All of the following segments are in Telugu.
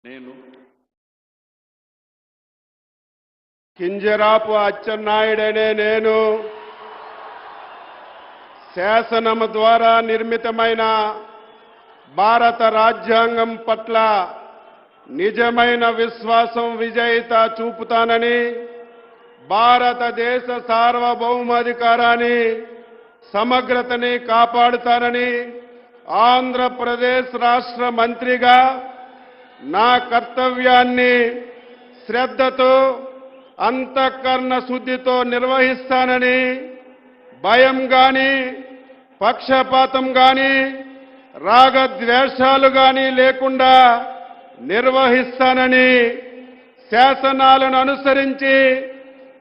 నేను కింజరాపు అచ్చెన్నాయుడనే నేను శాసనము ద్వారా నిర్మితమైన భారత రాజ్యాంగం పట్ల నిజమైన విశ్వాసం విజేత చూపుతానని, భారతదేశ సార్వభౌమాధికారాన్ని సమగ్రతని కాపాడుతానని, ఆంధ్రప్రదేశ్ రాష్ట్ర మంత్రిగా నా కర్తవ్యాన్ని శ్రద్ధతో అంతఃకరణ శుద్ధితో నిర్వహిస్తానని, భయం గాని పక్షపాతం గాని రాగద్వేషాలు గాని లేకుండా నిర్వహిస్తానని, శాసనాలను అనుసరించి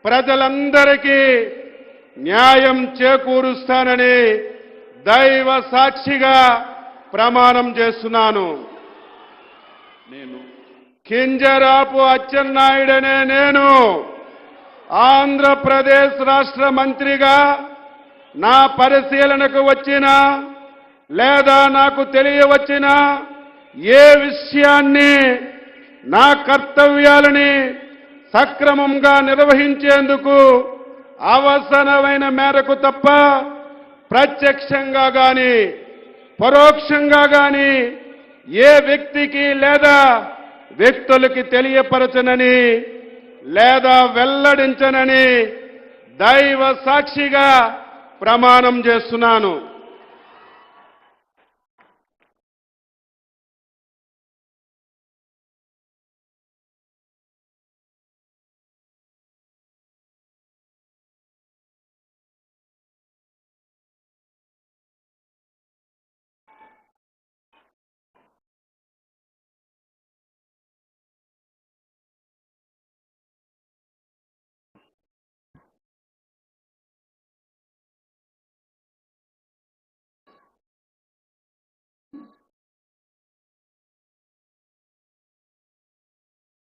ప్రజలందరికీ న్యాయం చేకూరుస్తానని దైవ సాక్షిగా ప్రమాణం చేస్తున్నాను. నేను కింజరాపు అచ్చెన్నాయుడనే నేను ఆంధ్రప్రదేశ్ రాష్ట్ర మంత్రిగా నా పరిశీలనకు వచ్చిన లేదా నాకు తెలియవచ్చిన ఏ విషయాన్ని నా కర్తవ్యాలని సక్రమంగా నిర్వహించేందుకు అవసరమైన మేరకు తప్ప ప్రత్యక్షంగా గాని పరోక్షంగా గాని ఏ వ్యక్తికి లేదా వ్యక్తులకి తెలియపరచనని లేదా వెల్లడించనని దైవ సాక్షిగా ప్రమాణం చేస్తున్నాను.